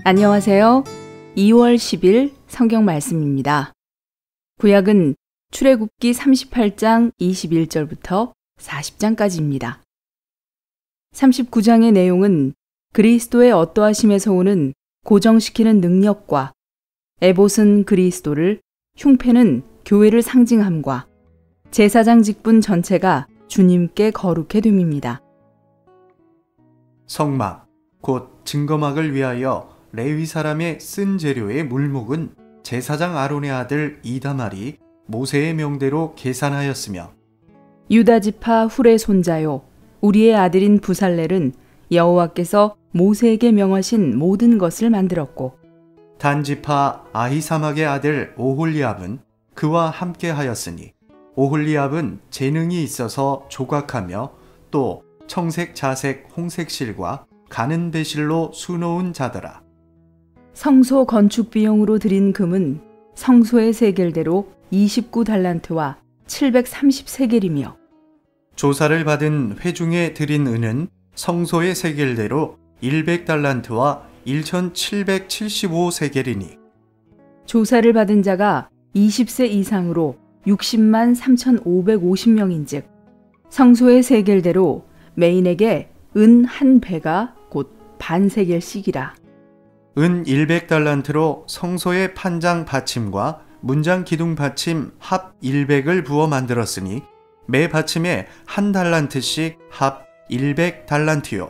안녕하세요. 2월 10일 성경 말씀입니다. 구약은 출애굽기 38장 21절부터 40장까지입니다. 39장의 내용은 그리스도의 어떠하심에서 오는 고정시키는 능력과 에봇은 그리스도를, 흉패는 교회를 상징함과 제사장 직분 전체가 주님께 거룩해 됨입니다. 성막, 곧 증거막을 위하여 레위 사람의 쓴 재료의 물목은 제사장 아론의 아들 이다말이 모세의 명대로 계산하였으며, 유다 지파 훌의 손자요 우리의 아들인 부살렐은 여호와께서 모세에게 명하신 모든 것을 만들었고, 단 지파 아히사막의 아들 오홀리압은 그와 함께 하였으니, 오홀리압은 재능이 있어서 조각하며 또 청색, 자색, 홍색 실과 가는 배실로 수놓은 자더라. 성소 건축 비용으로 들인 금은 성소의 세겔대로 29달란트와 730세겔이며, 조사를 받은 회중에 들인 은은 성소의 세겔대로 100달란트와 1775세겔이니, 조사를 받은 자가 20세 이상으로 60만 3,550명인즉 성소의 세겔대로 메인에게 은 한 배가 곧 반세겔씩이라. 은 100달란트로 성소의 판장 받침과 문장 기둥 받침 합 100을 부어 만들었으니 매 받침에 한 달란트씩 합 100달란트요.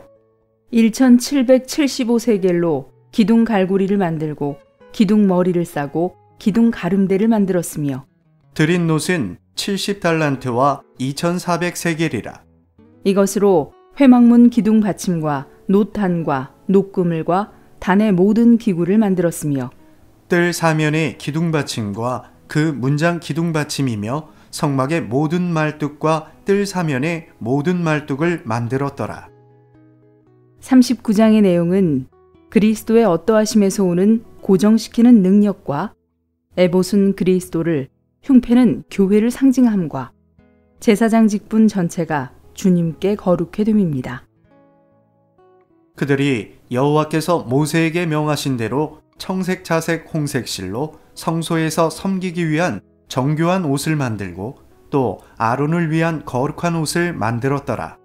1775세겔로 기둥 갈고리를 만들고 기둥 머리를 싸고 기둥 가름대를 만들었으며, 드린 놋은 70달란트와 2400세겔이라. 이것으로 회막문 기둥 받침과 놋단과 놋그물과 단의 모든 기구를 만들었으며, 뜰 사면의 기둥 받침과 그 문장 기둥 받침이며 성막의 모든 말뚝과 뜰 사면의 모든 말뚝을 만들었더라. 39장의 내용은 그리스도의 어떠하심에서 오는 고정시키는 능력과 에봇은 그리스도를, 흉패는 교회를 상징함과 제사장 직분 전체가 주님께 거룩해 됨입니다. 그들이 여호와께서 모세에게 명하신 대로 청색, 자색, 홍색 실로 성소에서 섬기기 위한 정교한 옷을 만들고 또 아론을 위한 거룩한 옷을 만들었더라.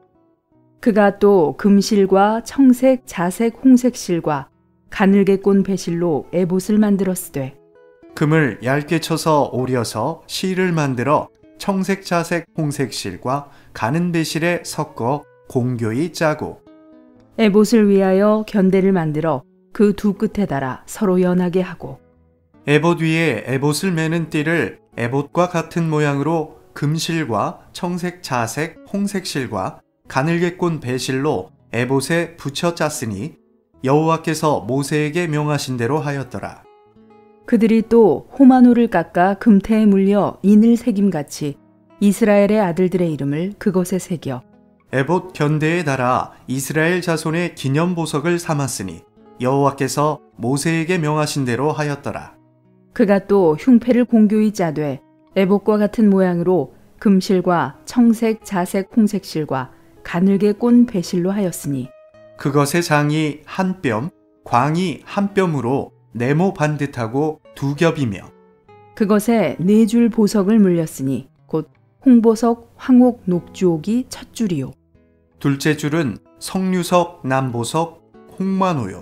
그가 또 금실과 청색, 자색, 홍색 실과 가늘게 꼰 배실로 에봇을 만들었으되, 금을 얇게 쳐서 오려서 실을 만들어 청색, 자색, 홍색 실과 가는 배실에 섞어 공교히 짜고, 에봇을 위하여 견대를 만들어 그 두 끝에 달아 서로 연하게 하고, 에봇 위에 에봇을 매는 띠를 에봇과 같은 모양으로 금실과 청색, 자색, 홍색 실과 가늘게 꼰 배실로 에봇에 붙여 짰으니 여호와께서 모세에게 명하신 대로 하였더라. 그들이 또 호마노를 깎아 금태에 물려 인을 새김같이 이스라엘의 아들들의 이름을 그것에 새겨 에봇 견대에 달아 이스라엘 자손의 기념 보석을 삼았으니 여호와께서 모세에게 명하신 대로 하였더라. 그가 또 흉패를 공교히 짜되 에봇과 같은 모양으로 금실과 청색, 자색, 홍색 실과 가늘게 꼰 배실로 하였으니, 그것의 장이 한 뼘, 광이 한 뼘으로 네모 반듯하고 두 겹이며, 그것에 네 줄 보석을 물렸으니 곧 홍보석, 황옥, 녹주옥이 첫 줄이요. 둘째 줄은 석류석, 남보석, 홍마노요.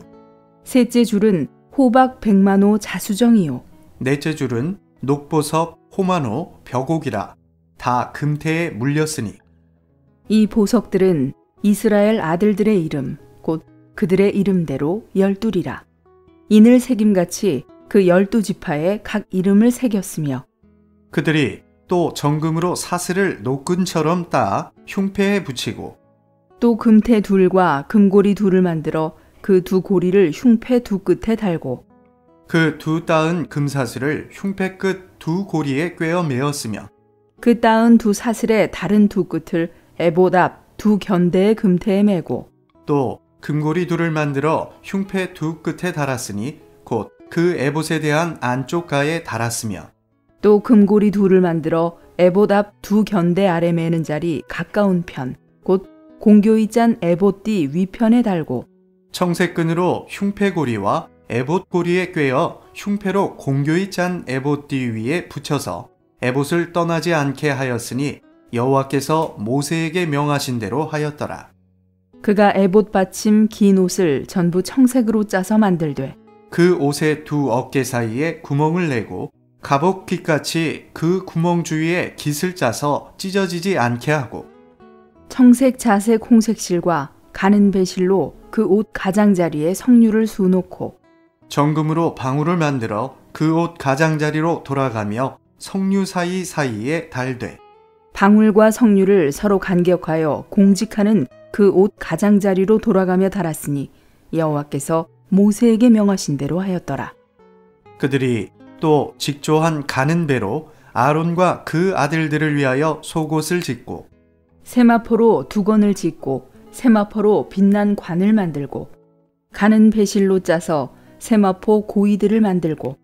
셋째 줄은 호박, 백마노, 자수정이요. 넷째 줄은 녹보석, 호마노, 벽옥이라 다 금태에 물렸으니, 이 보석들은 이스라엘 아들들의 이름, 곧 그들의 이름대로 12이라. 인을 새김같이 그 12지파에 각 이름을 새겼으며, 그들이 또 정금으로 사슬을 노끈처럼 따 흉패에 붙이고, 또 금태 둘과 금고리 둘을 만들어 그 두 고리를 흉패 두 끝에 달고, 그 두 따은 금사슬을 흉패 끝 두 고리에 꿰어 메었으며, 그 따은 두 사슬의 다른 두 끝을 에봇 앞 두 견대의 금태에 메고, 또 금고리 둘을 만들어 흉패 두 끝에 달았으니 곧 그 에봇에 대한 안쪽 가에 달았으며, 또 금고리 둘을 만들어 에봇 앞 두 견대 아래 매는 자리 가까운 편, 곧 공교히 짠 에봇띠 위편에 달고, 청색끈으로 흉패고리와 에봇 고리에 꿰어 흉패로 공교히 짠 에봇띠 위에 붙여서 에봇을 떠나지 않게 하였으니 여호와께서 모세에게 명하신 대로 하였더라. 그가 에봇 받침 긴 옷을 전부 청색으로 짜서 만들되 그 옷의 두 어깨 사이에 구멍을 내고 갑옷 깃같이 그 구멍 주위에 깃을 짜서 찢어지지 않게 하고 청색, 자색, 홍색 실과 가는 배실로 그 옷 가장자리에 성류를 수놓고 정금으로 방울을 만들어 그 옷 가장자리로 돌아가며 성류 사이사이에 달되 방울과 성류를 서로 간격하여 공직하는 그 옷 가장자리로 돌아가며 달았으니 여호와께서 모세에게 명하신 대로 하였더라. 그들이 또 직조한 가는 배로 아론과 그 아들들을 위하여 속옷을 짓고 세마포로 두건을 짓고 세마포로 빛난 관을 만들고 가는 배실로 짜서 세마포 고이들을 만들고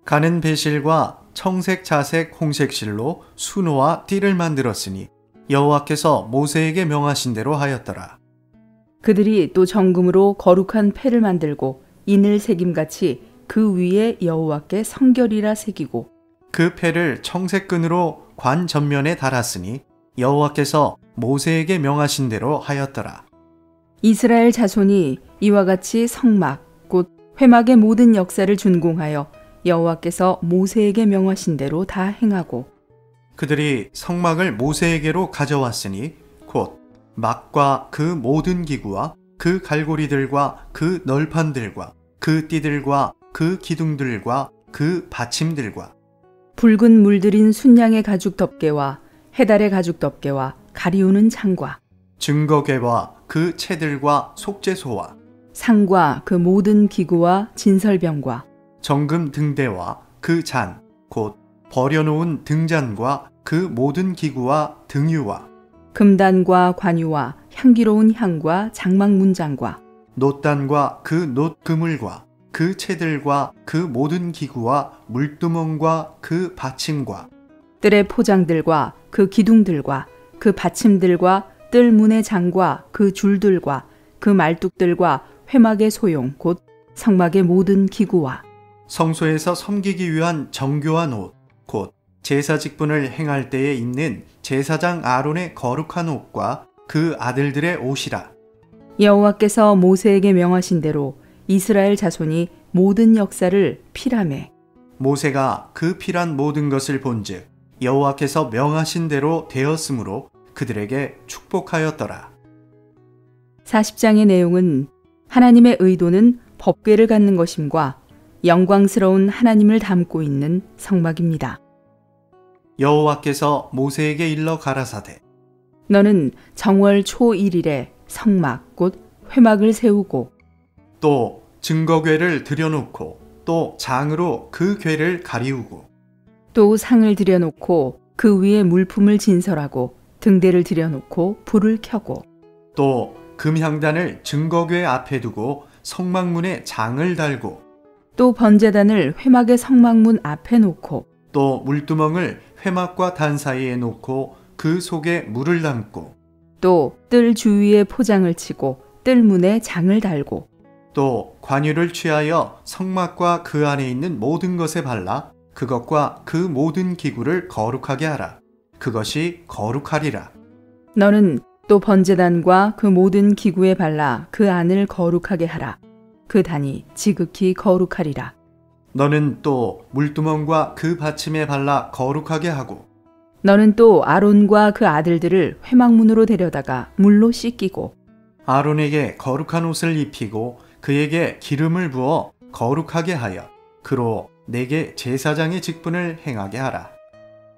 가는 배실과 청색, 자색, 홍색 실로 수노와 띠를 만들었으니 여호와께서 모세에게 명하신 대로 하였더라. 그들이 또 정금으로 거룩한 패를 만들고 인을 새김같이 그 위에 여호와께 성결이라 새기고 그 패를 청색 끈으로 관 전면에 달았으니 여호와께서 모세에게 명하신 대로 하였더라. 이스라엘 자손이 이와 같이 성막 곧 회막의 모든 역사를 준공하여 여호와께서 모세에게 명하신 대로 다 행하고 그들이 성막을 모세에게로 가져왔으니 곧 막과 그 모든 기구와 그 갈고리들과 그 널판들과 그 띠들과 그 기둥들과 그 받침들과 붉은 물들인 순양의 가죽 덮개와 해달의 가죽 덮개와 가리우는 창과 증거궤와 그 채들과 속죄소와 상과 그 모든 기구와 진설병과 정금 등대와 그 잔, 곧 버려놓은 등잔과 그 모든 기구와 등유와 금단과 관유와 향기로운 향과 장막 문장과 놋단과 그 놋 그물과 그 채들과 그 모든 기구와 물두멍과 그 받침과 뜰의 포장들과 그 기둥들과 그 받침들과 뜰 문의 장과 그 줄들과 그 말뚝들과 회막의 소용 곧 성막의 모든 기구와 성소에서 섬기기 위한 정교한 옷, 곧 제사 직분을 행할 때에 입는 제사장 아론의 거룩한 옷과 그 아들들의 옷이라. 여호와께서 모세에게 명하신 대로 이스라엘 자손이 모든 역사를 피라매 모세가 그 필한 모든 것을 본즉 여호와께서 명하신 대로 되었으므로 그들에게 축복하였더라. 40장의 내용은 하나님의 의도는 법궤를 갖는 것임과 영광스러운 하나님을 담고 있는 성막입니다. 여호와께서 모세에게 일러 가라사대 너는 정월 초 1일에 성막 곧 회막을 세우고 또 증거궤를 들여놓고 또 장으로 그 궤를 가리우고 또 상을 들여놓고 그 위에 물품을 진설하고 등대를 들여놓고 불을 켜고 또 금향단을 증거궤 앞에 두고 성막문에 장을 달고 또 번제단을 회막의 성막문 앞에 놓고 또 물두멍을 회막과 단 사이에 놓고 그 속에 물을 담고 또 뜰 주위에 포장을 치고 뜰 문에 장을 달고 또 관유를 취하여 성막과 그 안에 있는 모든 것에 발라 그것과 그 모든 기구를 거룩하게 하라. 그것이 거룩하리라. 너는 또 번제단과 그 모든 기구에 발라 그 안을 거룩하게 하라. 그 단이 지극히 거룩하리라. 너는 또 물두멍과 그 받침에 발라 거룩하게 하고 너는 또 아론과 그 아들들을 회막문으로 데려다가 물로 씻기고 아론에게 거룩한 옷을 입히고 그에게 기름을 부어 거룩하게 하여 그로 내게 제사장의 직분을 행하게 하라.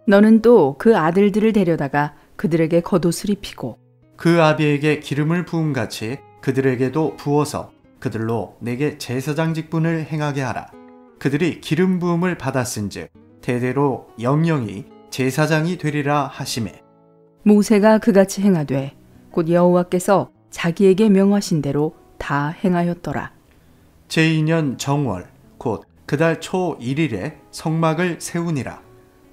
너는 또 그 아들들을 데려다가 그들에게 겉옷을 입히고 그 아비에게 기름을 부음같이 그들에게도 부어서 그들로 내게 제사장 직분을 행하게 하라. 그들이 기름 부음을 받았은즉 대대로 영영이 제사장이 되리라 하시매 모세가 그같이 행하되 곧 여호와께서 자기에게 명하신 대로 다 행하였더라. 제2년 정월 곧 그달 초 1일에 성막을 세우니라.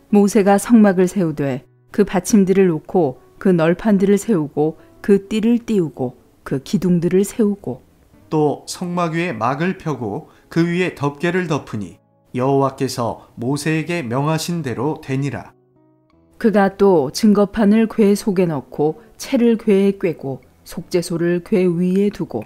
모세가 성막을 세우되 그 받침들을 놓고 그 널판들을 세우고 그 띠를 띄우고 그 기둥들을 세우고 또 성막 위에 막을 펴고 그 위에 덮개를 덮으니 여호와께서 모세에게 명하신 대로 되니라. 그가 또 증거판을 궤 속에 넣고 채를 궤에 꿰고 속죄소를 궤 위에 두고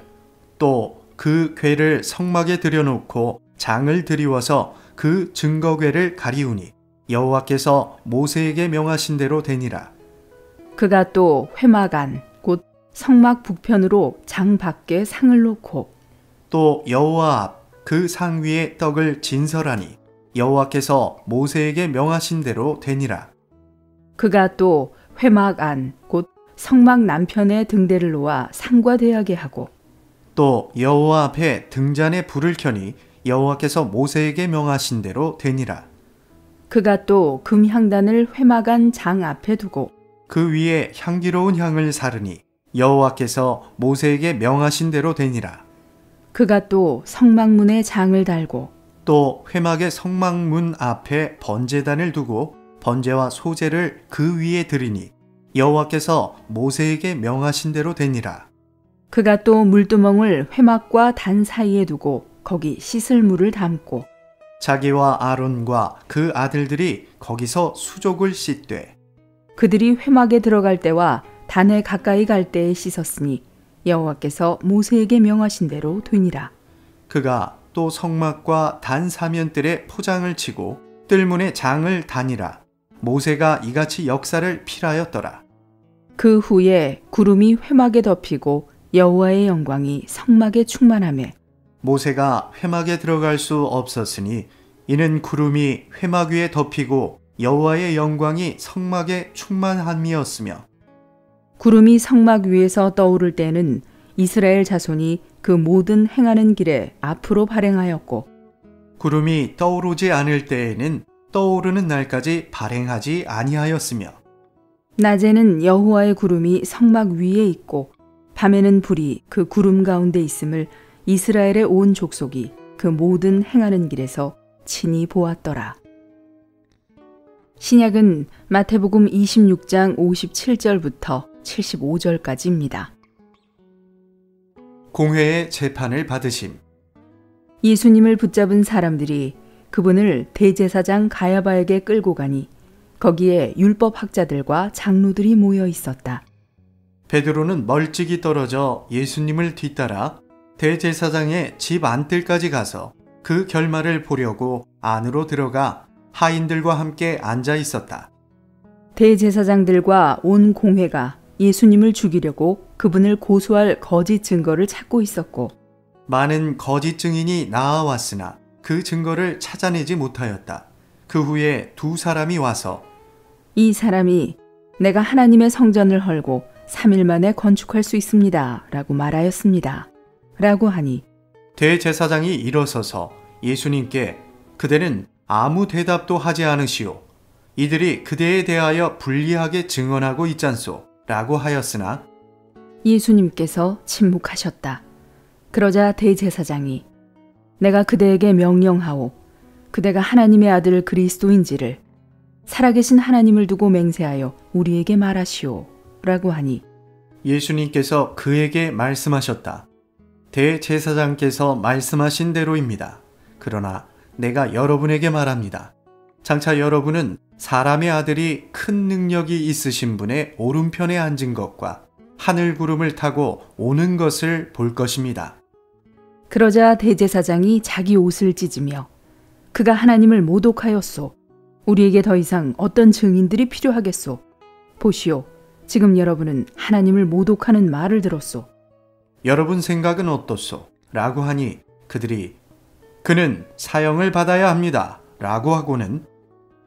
또 그 궤를 성막에 들여놓고 장을 들이워서 그 증거궤를 가리우니 여호와께서 모세에게 명하신 대로 되니라. 그가 또 회막 안 곧 성막 북편으로 장 밖에 상을 놓고 또 여호와 앞 그 상 위에 떡을 진설하니 여호와께서 모세에게 명하신 대로 되니라. 그가 또 회막 안 곧 성막 남편에 등대를 놓아 상과 대하게 하고 또 여호와 앞에 등잔에 불을 켜니 여호와께서 모세에게 명하신 대로 되니라. 그가 또 금향단을 회막 안 장 앞에 두고 그 위에 향기로운 향을 사르니 여호와께서 모세에게 명하신 대로 되니라. 그가 또 성막문에 장을 달고 또 회막의 성막문 앞에 번제단을 두고 번제와 소제를 그 위에 드리니 여호와께서 모세에게 명하신 대로 되니라. 그가 또 물두멍을 회막과 단 사이에 두고 거기 씻을 물을 담고 자기와 아론과 그 아들들이 거기서 수족을 씻되 그들이 회막에 들어갈 때와 단에 가까이 갈 때에 씻었으니 여호와께서 모세에게 명하신 대로 되니라. 그가 또 성막과 단 사면들에 포장을 치고 뜰문에 장을 다니라. 모세가 이같이 역사를 필하였더라. 그 후에 구름이 회막에 덮이고 여호와의 영광이 성막에 충만하매 모세가 회막에 들어갈 수 없었으니 이는 구름이 회막 위에 덮이고 여호와의 영광이 성막에 충만함이었으며 구름이 성막 위에서 떠오를 때는 이스라엘 자손이 그 모든 행하는 길에 앞으로 발행하였고 구름이 떠오르지 않을 때에는 떠오르는 날까지 발행하지 아니하였으며 낮에는 여호와의 구름이 성막 위에 있고 밤에는 불이 그 구름 가운데 있음을 이스라엘의 온 족속이 그 모든 행하는 길에서 친히 보았더라. 신약은 마태복음 26장 57절부터 75절까지입니다. 공회의 재판을 받으심. 예수님을 붙잡은 사람들이 그분을 대제사장 가야바에게 끌고 가니 거기에 율법학자들과 장로들이 모여 있었다. 베드로는 멀찍이 떨어져 예수님을 뒤따라 대제사장의 집 안뜰까지 가서 그 결말을 보려고 안으로 들어가 하인들과 함께 앉아 있었다. 대제사장들과 온 공회가 예수님을 죽이려고 그분을 고소할 거짓 증거를 찾고 있었고 많은 거짓 증인이 나아왔으나 그 증거를 찾아내지 못하였다. 그 후에 두 사람이 와서 이 사람이 내가 하나님의 성전을 헐고 3일 만에 건축할 수 있습니다. 라고 말하였습니다. 라고 하니 대제사장이 일어서서 예수님께 그대는 아무 대답도 하지 않으시오. 이들이 그대에 대하여 불리하게 증언하고 있잖소. 라고 하였으나 예수님께서 침묵하셨다. 그러자 대제사장이 내가 그대에게 명령하오. 그대가 하나님의 아들 그리스도인지를 살아계신 하나님을 두고 맹세하여 우리에게 말하시오. 라고 하니 예수님께서 그에게 말씀하셨다. 대제사장께서 말씀하신 대로입니다. 그러나 내가 여러분에게 말합니다. 장차 여러분은 사람의 아들이 큰 능력이 있으신 분의 오른편에 앉은 것과 하늘 구름을 타고 오는 것을 볼 것입니다. 그러자 대제사장이 자기 옷을 찢으며 그가 하나님을 모독하였소. 우리에게 더 이상 어떤 증인들이 필요하겠소. 보시오. 지금 여러분은 하나님을 모독하는 말을 들었소. 여러분 생각은 어떻소? 라고 하니 그들이 그는 사형을 받아야 합니다. 라고 하고는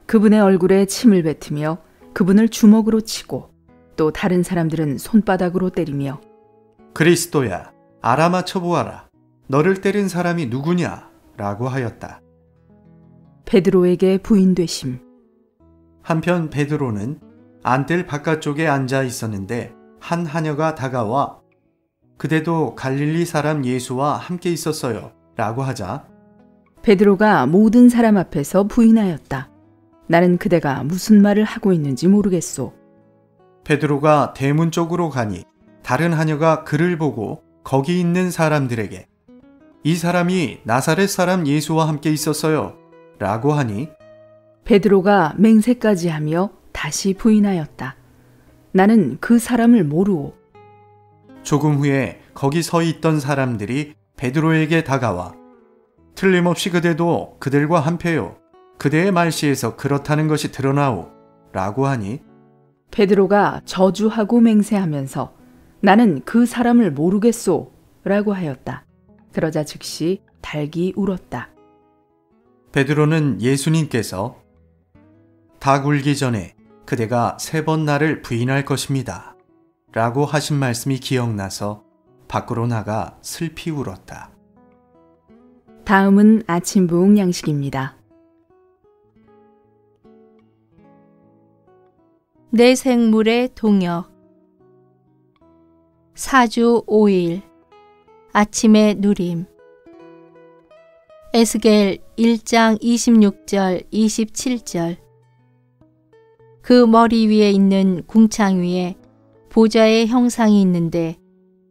그분의 얼굴에 침을 뱉으며 그분을 주먹으로 치고 또 다른 사람들은 손바닥으로 때리며 그리스도야, 알아맞혀 보아라. 너를 때린 사람이 누구냐? 라고 하였다. 베드로에게 부인되심. 한편 베드로는 안뜰 바깥쪽에 앉아 있었는데 한 하녀가 다가와 그대도 갈릴리 사람 예수와 함께 있었어요. 라고 하자 베드로가 모든 사람 앞에서 부인하였다. 나는 그대가 무슨 말을 하고 있는지 모르겠소. 베드로가 대문 쪽으로 가니 다른 하녀가 그를 보고 거기 있는 사람들에게 이 사람이 나사렛 사람 예수와 함께 있었어요. 라고 하니 베드로가 맹세까지 하며 다시 부인하였다. 나는 그 사람을 모르오. 조금 후에 거기 서 있던 사람들이 베드로에게 다가와 틀림없이 그대도 그들과 한패요. 그대의 말씨에서 그렇다는 것이 드러나오. 라고 하니 베드로가 저주하고 맹세하면서 나는 그 사람을 모르겠소. 라고 하였다. 그러자 즉시 닭이 울었다. 베드로는 예수님께서 닭 울기 전에 그대가 3번 나를 부인할 것입니다. 라고 하신 말씀이 기억나서 밖으로 나가 슬피 울었다. 다음은 아침 부흥 양식입니다. 내 생물의 동역. 4주 5일 아침의 누림. 에스겔 1장 26절 27절. 그 머리 위에 있는 궁창 위에 보좌의 형상이 있는데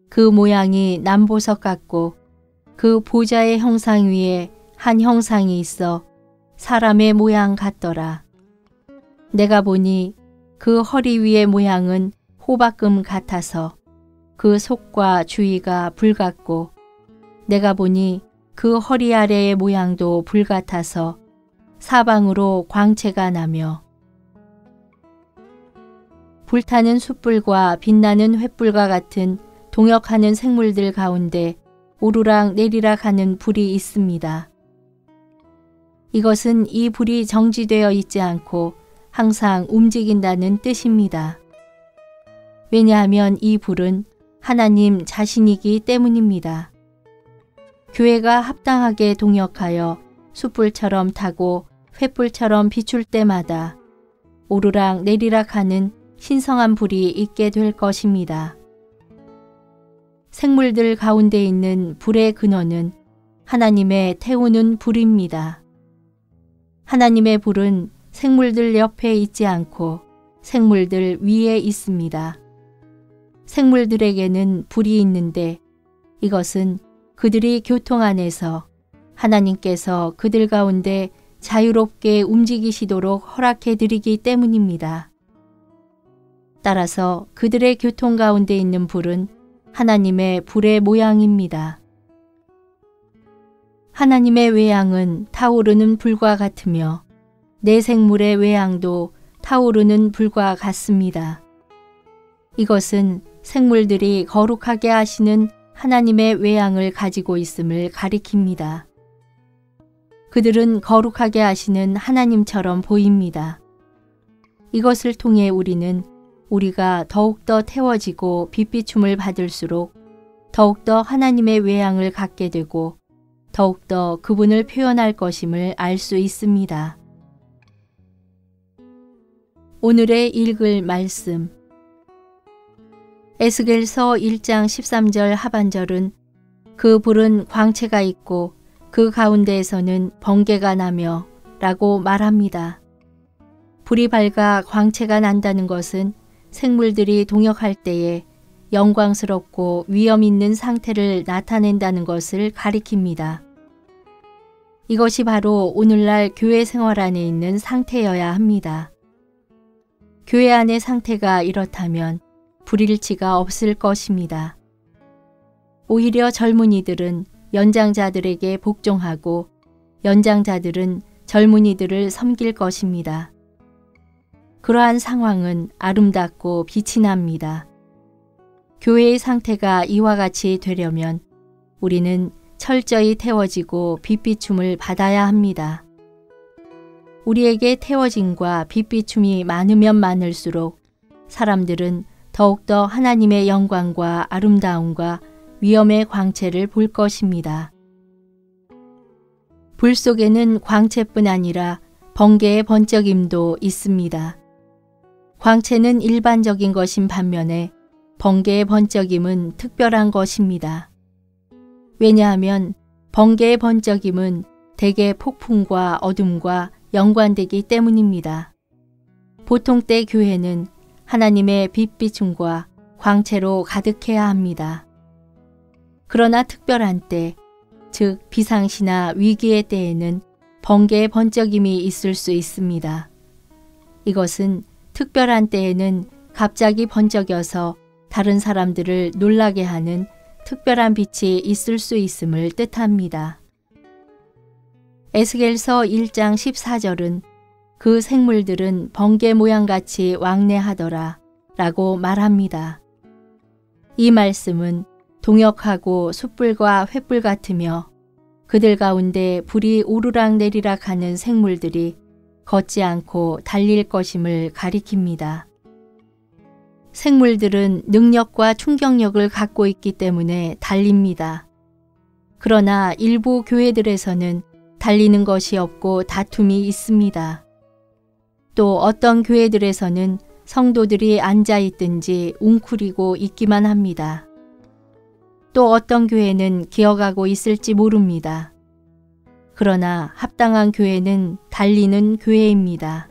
그 모양이 남보석 같고 그 보좌의 형상 위에 한 형상이 있어 사람의 모양 같더라. 내가 보니 그 허리 위의 모양은 호박금 같아서 그 속과 주위가 불 같고 내가 보니 그 허리 아래의 모양도 불 같아서 사방으로 광채가 나며 불타는 숯불과 빛나는 횃불과 같은 동역하는 생물들 가운데 오르락 내리락 하는 불이 있습니다. 이것은 이 불이 정지되어 있지 않고 항상 움직인다는 뜻입니다. 왜냐하면 이 불은 하나님 자신이기 때문입니다. 교회가 합당하게 동역하여 숯불처럼 타고 횃불처럼 비출 때마다 오르락 내리락 하는 신성한 불이 있게 될 것입니다. 생물들 가운데 있는 불의 근원은 하나님의 태우는 불입니다. 하나님의 불은 생물들 옆에 있지 않고 생물들 위에 있습니다. 생물들에게는 불이 있는데 이것은 그들이 교통 안에서 하나님께서 그들 가운데 자유롭게 움직이시도록 허락해 드리기 때문입니다. 따라서 그들의 교통 가운데 있는 불은 하나님의 불의 모양입니다. 하나님의 외양은 타오르는 불과 같으며 내 생물의 외양도 타오르는 불과 같습니다. 이것은 생물들이 거룩하게 하시는 하나님의 외양을 가지고 있음을 가리킵니다. 그들은 거룩하게 하시는 하나님처럼 보입니다. 이것을 통해 우리가 더욱더 태워지고 빛비춤을 받을수록 더욱더 하나님의 외양을 갖게 되고 더욱더 그분을 표현할 것임을 알 수 있습니다. 오늘의 읽을 말씀. 에스겔서 1장 13절 하반절은 그 불은 광채가 있고 그 가운데에서는 번개가 나며 라고 말합니다. 불이 밝아 광채가 난다는 것은 생물들이 동역할 때에 영광스럽고 위험 있는 상태를 나타낸다는 것을 가리킵니다. 이것이 바로 오늘날 교회 생활 안에 있는 상태여야 합니다. 교회 안의 상태가 이렇다면 불일치가 없을 것입니다. 오히려 젊은이들은 연장자들에게 복종하고 연장자들은 젊은이들을 섬길 것입니다. 그러한 상황은 아름답고 빛이 납니다. 교회의 상태가 이와 같이 되려면 우리는 철저히 태워지고 빛비춤을 받아야 합니다. 우리에게 태워짐과 빛비춤이 많으면 많을수록 사람들은 더욱더 하나님의 영광과 아름다움과 위엄의 광채를 볼 것입니다. 불 속에는 광채뿐 아니라 번개의 번쩍임도 있습니다. 광채는 일반적인 것인 반면에 번개의 번쩍임은 특별한 것입니다. 왜냐하면 번개의 번쩍임은 대개 폭풍과 어둠과 연관되기 때문입니다. 보통 때 교회는 하나님의 빛비춤과 광채로 가득해야 합니다. 그러나 특별한 때, 즉 비상시나 위기의 때에는 번개의 번쩍임이 있을 수 있습니다. 이것은 특별한 때에는 갑자기 번쩍여서 다른 사람들을 놀라게 하는 특별한 빛이 있을 수 있음을 뜻합니다. 에스겔서 1장 14절은 그 생물들은 번개 모양같이 왕래하더라 라고 말합니다. 이 말씀은 동역하고 숯불과 횃불 같으며 그들 가운데 불이 오르락 내리락 하는 생물들이 걷지 않고 달릴 것임을 가리킵니다. 생물들은 능력과 충격력을 갖고 있기 때문에 달립니다. 그러나 일부 교회들에서는 달리는 것이 없고 다툼이 있습니다. 또 어떤 교회들에서는 성도들이 앉아 있든지 웅크리고 있기만 합니다. 또 어떤 교회는 기어가고 있을지 모릅니다. 그러나 합당한 교회는 달리는 교회입니다.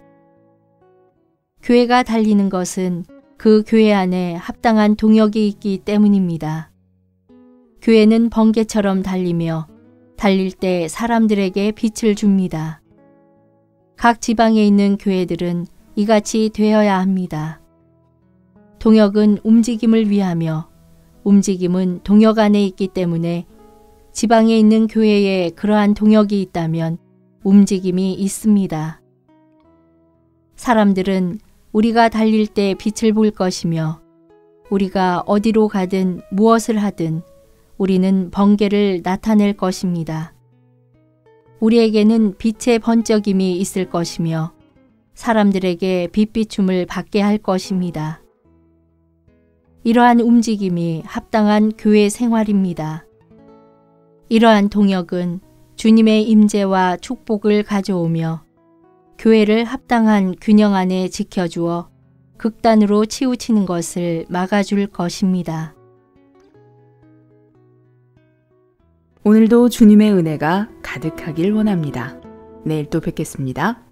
교회가 달리는 것은 그 교회 안에 합당한 동역이 있기 때문입니다. 교회는 번개처럼 달리며 달릴 때 사람들에게 빛을 줍니다. 각 지방에 있는 교회들은 이같이 되어야 합니다. 동역은 움직임을 위하며 움직임은 동역 안에 있기 때문에 지방에 있는 교회에 그러한 동역이 있다면 움직임이 있습니다. 사람들은 우리가 달릴 때 빛을 볼 것이며 우리가 어디로 가든 무엇을 하든 우리는 번개를 나타낼 것입니다. 우리에게는 빛의 번쩍임이 있을 것이며 사람들에게 빛비춤을 받게 할 것입니다. 이러한 움직임이 합당한 교회 생활입니다. 이러한 동역은 주님의 임재와 축복을 가져오며 교회를 합당한 균형 안에 지켜주어 극단으로 치우치는 것을 막아줄 것입니다. 오늘도 주님의 은혜가 가득하길 원합니다. 내일 또 뵙겠습니다.